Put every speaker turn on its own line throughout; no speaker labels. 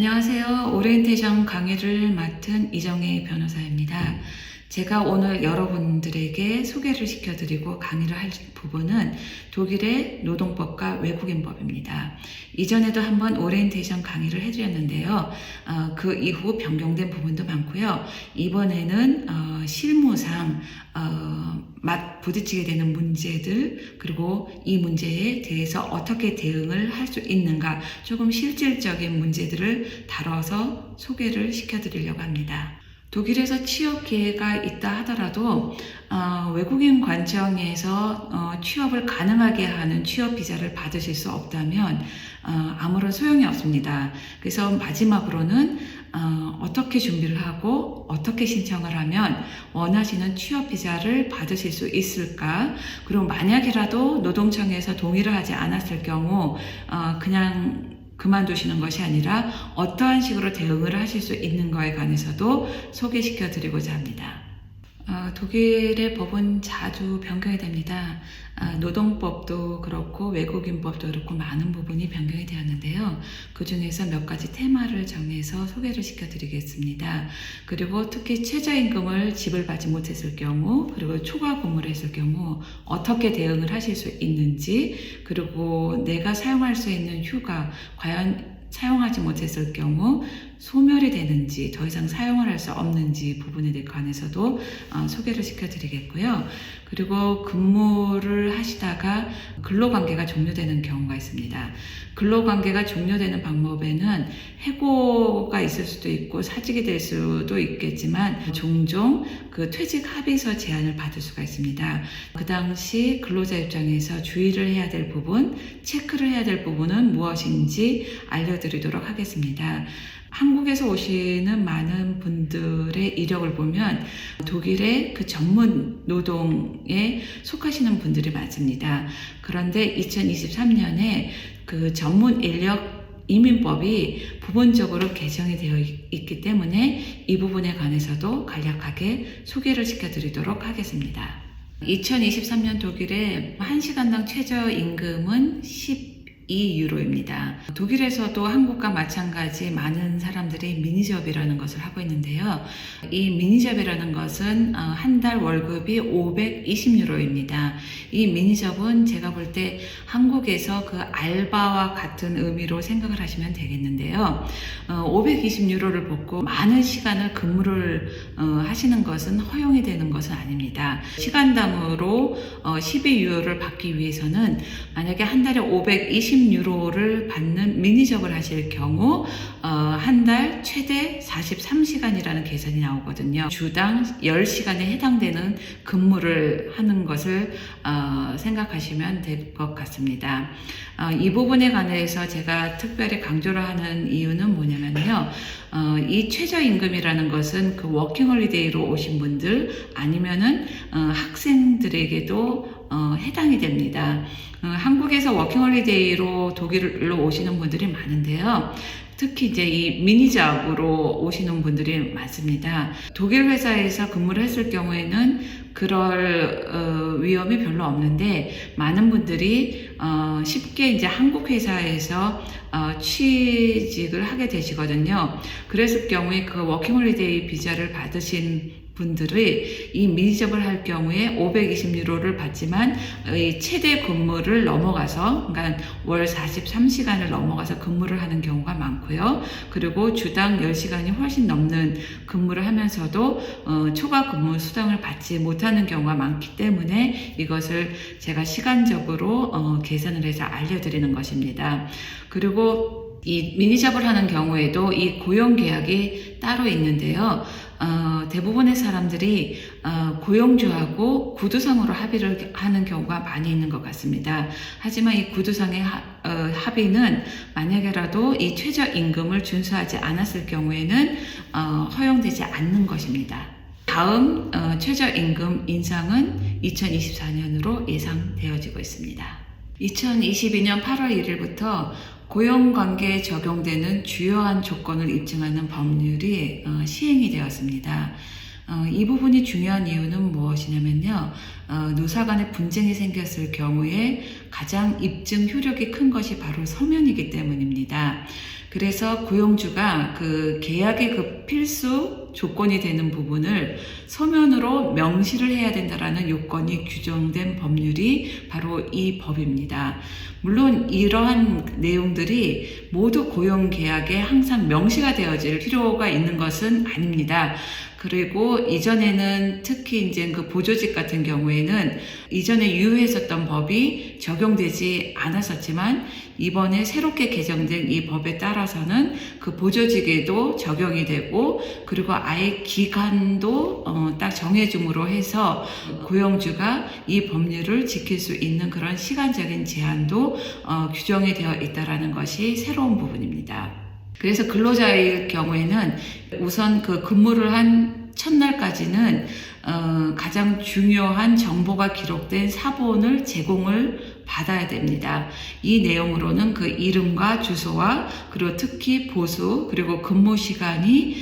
안녕하세요. 오리엔테이션 강의를 맡은 이정혜 변호사입니다. 제가 오늘 여러분들에게 소개를 시켜드리고 강의를 할 부분은 독일의 노동법과 외국인법입니다. 이전에도 한번 오리엔테이션 강의를 해드렸는데요. 그 이후 변경된 부분도 많고요. 이번에는 실무상 부딪히게 되는 문제들, 그리고 이 문제에 대해서 어떻게 대응을 할 수 있는가, 조금 실질적인 문제들을 다뤄서 소개를 시켜드리려고 합니다. 독일에서 취업 기회가 있다 하더라도 외국인 관청에서 취업을 가능하게 하는 취업 비자를 받으실 수 없다면 아무런 소용이 없습니다. 그래서 마지막으로는 어떻게 준비를 하고 어떻게 신청을 하면 원하시는 취업 비자를 받으실 수 있을까? 그리고 만약이라도 노동청에서 동의를 하지 않았을 경우 그냥 그만두시는 것이 아니라 어떠한 식으로 대응을 하실 수 있는 거에 관해서도 소개시켜 드리고자 합니다. 독일의 법은 자주 변경이 됩니다. 노동법도 그렇고 외국인법도 그렇고 많은 부분이 변경이 되었는데요. 그 중에서 몇 가지 테마를 정해서 소개를 시켜드리겠습니다. 그리고 특히 최저임금을 지불받지 못했을 경우, 그리고 초과 근무를 했을 경우 어떻게 대응을 하실 수 있는지, 그리고 내가 사용할 수 있는 휴가, 과연 사용하지 못했을 경우 소멸이 되는지, 더 이상 사용을 할 수 없는지 부분에 관해서도 소개를 시켜드리겠고요. 그리고 근무를 하시다가 근로관계가 종료되는 경우가 있습니다. 근로관계가 종료되는 방법에는 해고가 있을 수도 있고 사직이 될 수도 있겠지만 종종 그 퇴직 합의서 제안을 받을 수가 있습니다. 그 당시 근로자 입장에서 주의를 해야 될 부분, 체크를 해야 될 부분은 무엇인지 알려드리도록 하겠습니다. 한국에서 오시는 많은 분들의 이력을 보면 독일의 그 전문 노동에 속하시는 분들이 많습니다. 그런데 2023년에 그 전문 인력 이민법이 부분적으로 개정이 되어 있기 때문에 이 부분에 관해서도 간략하게 소개를 시켜드리도록 하겠습니다. 2023년 독일의 1시간당 최저임금은 12유로입니다. 독일에서도 한국과 마찬가지 많은 사람들이 미니접이라는 것을 하고 있는데요. 이 미니접이라는 것은 한 달 월급이 520유로입니다. 이 미니접은 제가 볼 때 한국에서 그 알바와 같은 의미로 생각을 하시면 되겠는데요. 520유로를 받고 많은 시간을 근무를 하시는 것은 허용이 되는 것은 아닙니다. 시간당으로 12유로를 받기 위해서는 만약에 한 달에 520유로를 받는 미니접을 하실 경우 한 달 최대 43시간이라는 계산이 나오거든요. 주당 10시간에 해당되는 근무를 하는 것을 생각하시면 될 것 같습니다. 이 부분에 관해서 제가 특별히 강조를 하는 이유는 뭐냐면요. 이 최저임금이라는 것은 그 워킹홀리데이로 오신 분들 아니면은 학생들에게도 해당이 됩니다. 한국에서 워킹홀리데이로 독일로 오시는 분들이 많은데요. 특히 이제 이 미니잡으로 오시는 분들이 많습니다. 독일 회사에서 근무를 했을 경우에는 그럴 위험이 별로 없는데 많은 분들이 쉽게 이제 한국 회사에서 취직을 하게 되시거든요. 그랬을 경우에 그 워킹홀리데이 비자를 받으신 분들이 이 미니접을 할 경우에 520유로를 받지만 이 최대 근무를 넘어가서, 그러니까 월 43시간을 넘어가서 근무를 하는 경우가 많고요. 그리고 주당 10시간이 훨씬 넘는 근무를 하면서도 초과 근무 수당을 받지 못하는 경우가 많기 때문에 이것을 제가 시간적으로 계산을 해서 알려드리는 것입니다. 그리고 이 미니잡을 하는 경우에도 이 고용계약이 따로 있는데요. 대부분의 사람들이 고용주하고 구두상으로 합의를 하는 경우가 많이 있는 것 같습니다. 하지만 이 구두상의 합의는 만약에라도 이 최저임금을 준수하지 않았을 경우에는 허용되지 않는 것입니다. 다음 최저임금 인상은 2024년으로 예상되어지고 있습니다. 2022년 8월 1일부터 고용관계에 적용되는 주요한 조건을 입증하는 법률이 시행이 되었습니다. 이 부분이 중요한 이유는 무엇이냐면요. 노사 간의 분쟁이 생겼을 경우에 가장 입증 효력이 큰 것이 바로 서면이기 때문입니다. 그래서 고용주가 그 계약의 그 필수 조건이 되는 부분을 서면으로 명시를 해야 된다라는 요건이 규정된 법률이 바로 이 법입니다. 물론 이러한 내용들이 모두 고용계약에 항상 명시가 되어질 필요가 있는 것은 아닙니다. 그리고 이전에는 특히 이제 그 보조직 같은 경우에는 이전에 유효했었던 법이 적용되지 않았었지만 이번에 새롭게 개정된 이 법에 따라서는 그 보조직에도 적용이 되고 그리고 아예 기간도 딱 정해줌으로 해서 고용주가 이 법률을 지킬 수 있는 그런 시간적인 제한도 규정이 되어 있다라는 것이 새로운 부분입니다. 그래서 근로자의 경우에는 우선 그 근무를 한 첫날까지는 가장 중요한 정보가 기록된 사본을 제공을 받아야 됩니다. 이 내용으로는 그 이름과 주소와 그리고 특히 보수 그리고 근무 시간이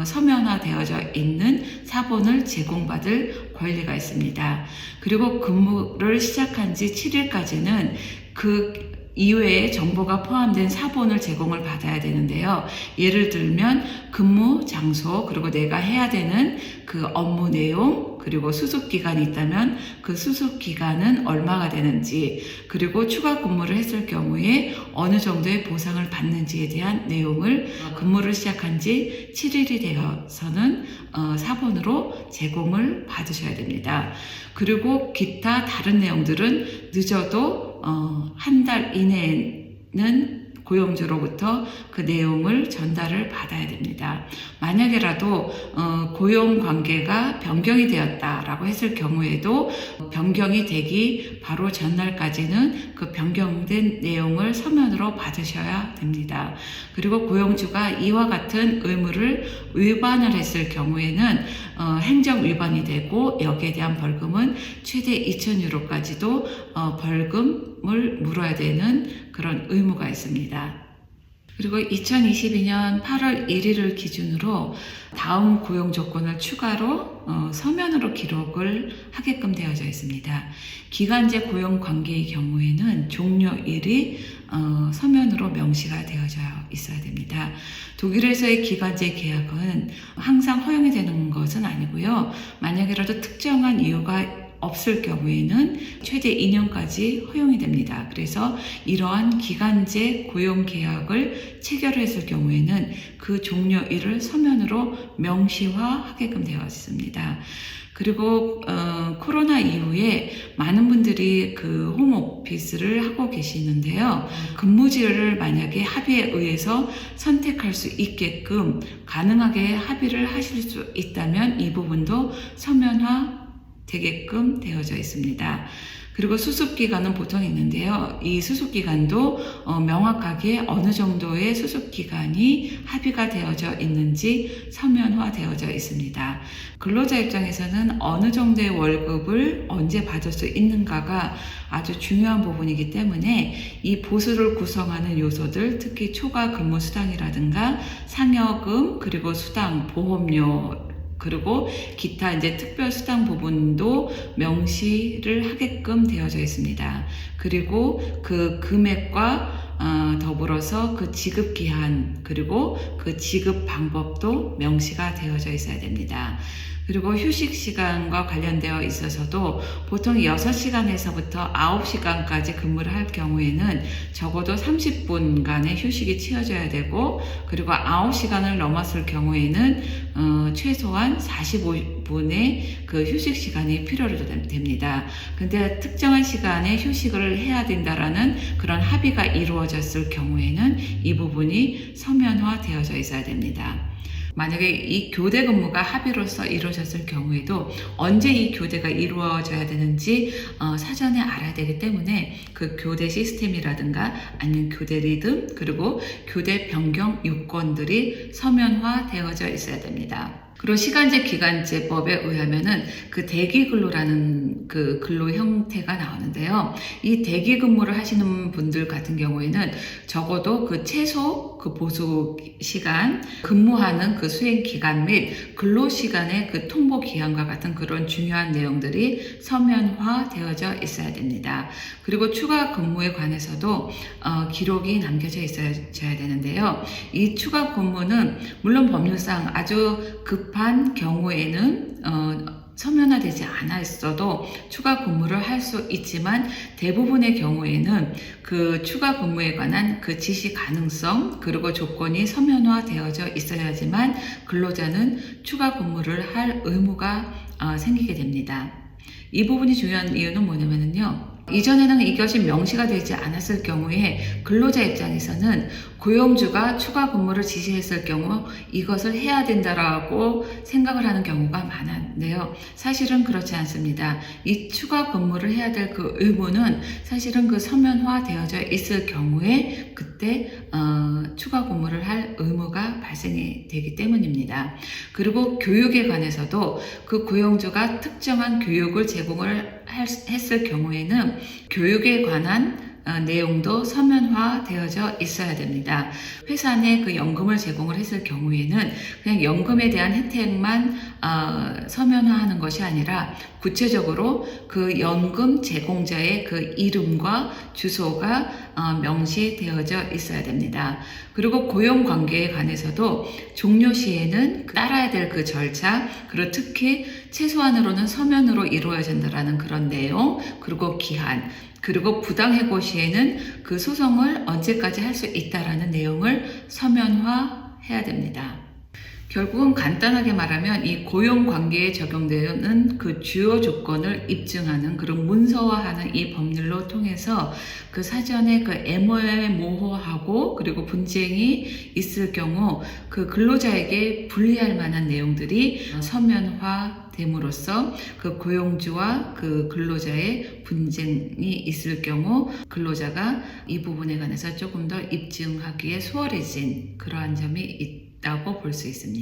서면화되어져 있는 사본을 제공받을 권리가 있습니다. 그리고 근무를 시작한 지 7일까지는 그 이외에 정보가 포함된 사본을 제공을 받아야 되는데요. 예를 들면 근무 장소 그리고 내가 해야 되는 그 업무 내용 그리고 수습 기간이 있다면 그 수습 기간은 얼마가 되는지 그리고 추가 근무를 했을 경우에 어느 정도의 보상을 받는지에 대한 내용을 근무를 시작한 지 7일이 되어서는 사본으로 제공을 받으셔야 됩니다. 그리고 기타 다른 내용들은 늦어도 한 달 이내에는 고용주로부터 그 내용을 전달을 받아야 됩니다. 만약에라도 고용 관계가 변경이 되었다라고 했을 경우에도 변경이 되기 바로 전날까지는 그 변경된 내용을 서면으로 받으셔야 됩니다. 그리고 고용주가 이와 같은 의무를 위반을 했을 경우에는 행정 위반이 되고 여기에 대한 벌금은 최대 2,000유로까지도 벌금을 물어야 되는 그런 의무가 있습니다. 그리고 2022년 8월 1일을 기준으로 다음 고용 조건을 추가로 서면으로 기록을 하게끔 되어져 있습니다. 기간제 고용 관계의 경우에는 종료일이 서면으로 명시가 되어져 있어야 됩니다. 독일에서의 기간제 계약은 항상 허용이 되는 것은 아니고요. 만약에라도 특정한 이유가 없을 경우에는 최대 2년까지 허용이 됩니다. 그래서 이러한 기간제 고용 계약을 체결했을 경우에는 그 종료일을 서면으로 명시화하게끔 되어 있습니다. 그리고 코로나 이후에 많은 분들이 그 홈오피스를 하고 계시는데요. 근무지를 만약에 합의에 의해서 선택할 수 있게끔 가능하게 합의를 하실 수 있다면 이 부분도 서면화 되게끔 되어져 있습니다. 그리고 수습기간은 보통 있는데요. 이 수습기간도 명확하게 어느 정도의 수습기간이 합의가 되어져 있는지 서면화 되어져 있습니다. 근로자 입장에서는 어느 정도의 월급을 언제 받을 수 있는가가 아주 중요한 부분이기 때문에 이 보수를 구성하는 요소들, 특히 초과 근무 수당이라든가 상여금, 그리고 수당, 보험료, 그리고 기타 이제 특별 수당 부분도 명시를 하게끔 되어져 있습니다. 그리고 그 금액과 더불어서 그 지급 기한 그리고 그 지급 방법도 명시가 되어져 있어야 됩니다. 그리고 휴식 시간과 관련되어 있어서도 보통 6시간에서부터 9시간까지 근무를 할 경우에는 적어도 30분간의 휴식이 취해져야 되고 그리고 9시간을 넘었을 경우에는 최소한 45분의 그 휴식 시간이 필요로 됩니다. 근데 특정한 시간에 휴식을 해야 된다라는 그런 합의가 이루어졌을 경우에는 이 부분이 서면화 되어져 있어야 됩니다. 만약에 이 교대 근무가 합의로서 이루어졌을 경우에도 언제 이 교대가 이루어져야 되는지 사전에 알아야 되기 때문에 그 교대 시스템이라든가 아니면 교대 리듬 그리고 교대 변경 요건들이 서면화 되어져 있어야 됩니다. 그리고 시간제 기간제법에 의하면은 그 대기 근로라는 그 근로 형태가 나오는데요. 이 대기 근무를 하시는 분들 같은 경우에는 적어도 그 최소 그 보수 시간, 근무하는 그 수행 기간 및 근로 시간의 그 통보 기한과 같은 그런 중요한 내용들이 서면화 되어져 있어야 됩니다. 그리고 추가 근무에 관해서도 기록이 남겨져 있어야 되는데요. 이 추가 근무는 물론 법률상 아주 급한 경우에는 서면화되지 않았어도 추가 근무를 할 수 있지만 대부분의 경우에는 그 추가 근무에 관한 그 지시 가능성 그리고 조건이 서면화되어져 있어야지만 근로자는 추가 근무를 할 의무가 생기게 됩니다. 이 부분이 중요한 이유는 뭐냐면요. 이전에는 이것이 명시가 되지 않았을 경우에 근로자 입장에서는 고용주가 추가 근무를 지시했을 경우 이것을 해야 된다라고 생각을 하는 경우가 많았는데요. 사실은 그렇지 않습니다. 이 추가 근무를 해야 될 그 의무는 사실은 그 서면화 되어져 있을 경우에 그때 추가 근무를 할 의무가 발생이 되기 때문입니다. 그리고 교육에 관해서도 그 고용주가 특정한 교육을 제공을 했을 경우에는 교육에 관한 내용도 서면화 되어져 있어야 됩니다. 회사 내 그 연금을 제공을 했을 경우에는 그냥 연금에 대한 혜택만 서면화하는 것이 아니라 구체적으로 그 연금 제공자의 그 이름과 주소가 명시되어져 있어야 됩니다. 그리고 고용 관계에 관해서도 종료 시에는 따라야 될 그 절차, 그리고 특히 최소한으로는 서면으로 이루어진다라는 그런 내용, 그리고 기한, 그리고 부당해고 시에는 그 소송을 언제까지 할 수 있다라는 내용을 서면화해야 됩니다. 결국은 간단하게 말하면 이 고용 관계에 적용되는 그 주요 조건을 입증하는 그런 문서화하는 이 법률로 통해서 그 사전에 그 애매모호하고 그리고 분쟁이 있을 경우 그 근로자에게 불리할 만한 내용들이 서면화됨으로써 그 고용주와 그 근로자의 분쟁이 있을 경우 근로자가 이 부분에 관해서 조금 더 입증하기에 수월해진 그러한 점이 있다고 볼 수 있습니다.